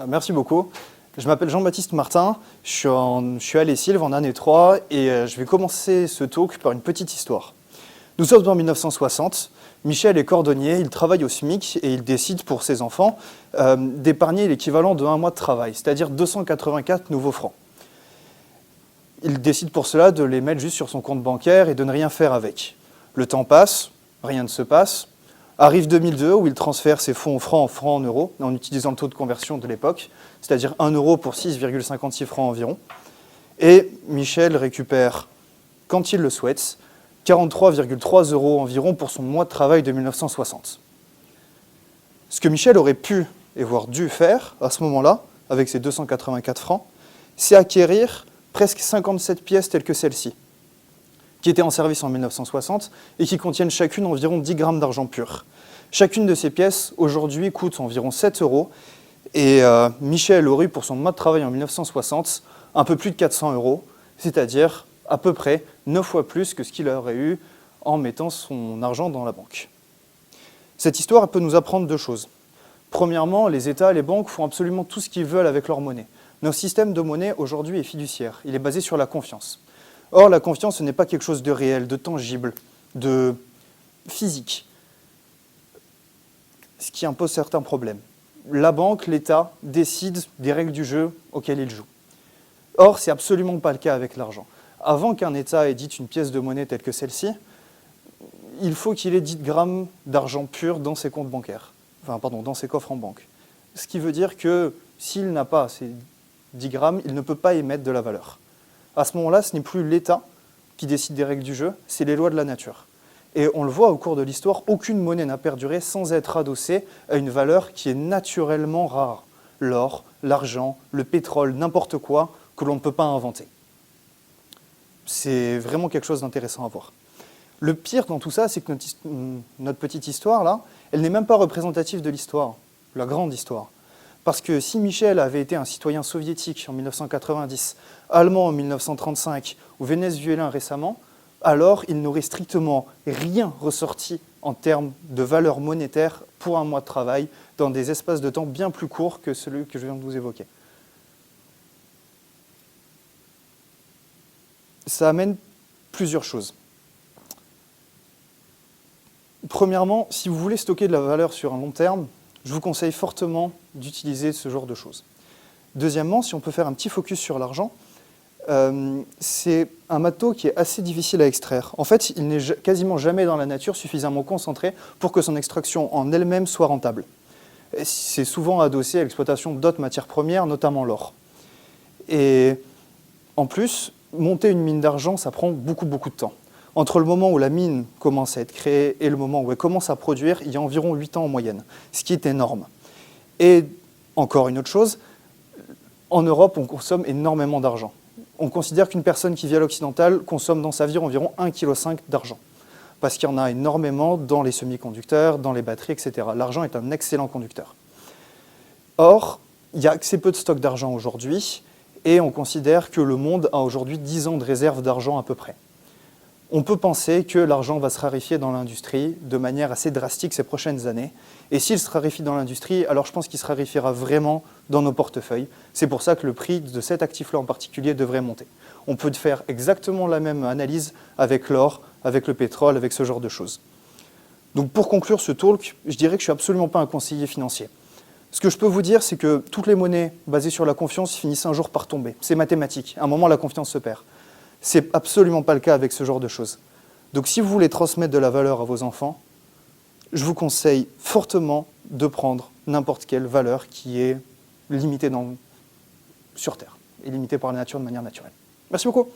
Merci beaucoup. Je m'appelle Jean-Baptiste Martin, je suis à Les Sylves en année 3 et je vais commencer ce talk par une petite histoire. Nous sommes en 1960, Michel est cordonnier, il travaille au SMIC et il décide pour ses enfants d'épargner l'équivalent de 1 mois de travail, c'est-à-dire 284 nouveaux francs. Il décide pour cela de les mettre juste sur son compte bancaire et de ne rien faire avec. Le temps passe, rien ne se passe. Arrive 2002 où il transfère ses fonds en francs en euros en utilisant le taux de conversion de l'époque, c'est-à-dire 1 euro pour 6,56 francs environ. Et Michel récupère, quand il le souhaite, 43,3 euros environ pour son mois de travail de 1960. Ce que Michel aurait pu et voire dû faire à ce moment-là, avec ses 284 francs, c'est acquérir presque 57 pièces telles que celle-ci, qui étaient en service en 1960 et qui contiennent chacune environ 10 grammes d'argent pur. Chacune de ces pièces, aujourd'hui, coûte environ 7 euros et Michel aurait eu pour son mois de travail en 1960 un peu plus de 400 euros, c'est-à-dire à peu près 9 fois plus que ce qu'il aurait eu en mettant son argent dans la banque. Cette histoire peut nous apprendre 2 choses. Premièrement, les États et les banques font absolument tout ce qu'ils veulent avec leur monnaie. Notre système de monnaie aujourd'hui est fiduciaire, il est basé sur la confiance. Or, la confiance, ce n'est pas quelque chose de réel, de tangible, de physique, ce qui impose certains problèmes. La banque, l'État, décident des règles du jeu auxquelles ils jouent. Or, ce n'est absolument pas le cas avec l'argent. Avant qu'un État édite une pièce de monnaie telle que celle-ci, il faut qu'il ait 10 grammes d'argent pur dans ses comptes bancaires, dans ses coffres en banque. Ce qui veut dire que s'il n'a pas ces 10 grammes, il ne peut pas émettre de la valeur. À ce moment-là, ce n'est plus l'État qui décide des règles du jeu, c'est les lois de la nature. Et on le voit au cours de l'histoire, aucune monnaie n'a perduré sans être adossée à une valeur qui est naturellement rare. L'or, l'argent, le pétrole, n'importe quoi que l'on ne peut pas inventer. C'est vraiment quelque chose d'intéressant à voir. Le pire dans tout ça, c'est que notre petite histoire, là, elle n'est même pas représentative de l'histoire, la grande histoire. Parce que si Michel avait été un citoyen soviétique en 1990, allemand en 1935 ou vénézuélien récemment, alors il n'aurait strictement rien ressorti en termes de valeur monétaire pour un mois de travail dans des espaces de temps bien plus courts que celui que je viens de vous évoquer. Ça amène plusieurs choses. Premièrement, si vous voulez stocker de la valeur sur un long terme, je vous conseille fortement d'utiliser ce genre de choses. Deuxièmement, si on peut faire un petit focus sur l'argent, c'est un matos qui est assez difficile à extraire. En fait, il n'est quasiment jamais dans la nature suffisamment concentré pour que son extraction en elle-même soit rentable. C'est souvent adossé à l'exploitation d'autres matières premières, notamment l'or. Et en plus, monter une mine d'argent, ça prend beaucoup de temps. Entre le moment où la mine commence à être créée et le moment où elle commence à produire, il y a environ 8 ans en moyenne, ce qui est énorme. Et encore une autre chose, en Europe, on consomme énormément d'argent. On considère qu'une personne qui vit à l'occidental consomme dans sa vie environ 1,5 kg d'argent, parce qu'il y en a énormément dans les semi-conducteurs, dans les batteries, etc. L'argent est un excellent conducteur. Or, il y a assez peu de stock d'argent aujourd'hui, et on considère que le monde a aujourd'hui 10 ans de réserve d'argent à peu près. On peut penser que l'argent va se raréfier dans l'industrie de manière assez drastique ces prochaines années. Et s'il se raréfie dans l'industrie, alors je pense qu'il se raréfiera vraiment dans nos portefeuilles. C'est pour ça que le prix de cet actif-là en particulier devrait monter. On peut faire exactement la même analyse avec l'or, avec le pétrole, avec ce genre de choses. Donc pour conclure ce talk, je dirais que je ne suis absolument pas un conseiller financier. Ce que je peux vous dire, c'est que toutes les monnaies basées sur la confiance finissent un jour par tomber. C'est mathématique. À un moment, la confiance se perd. C'est absolument pas le cas avec ce genre de choses. Donc si vous voulez transmettre de la valeur à vos enfants, je vous conseille fortement de prendre n'importe quelle valeur qui est limitée sur Terre, et limitée par la nature de manière naturelle. Merci beaucoup.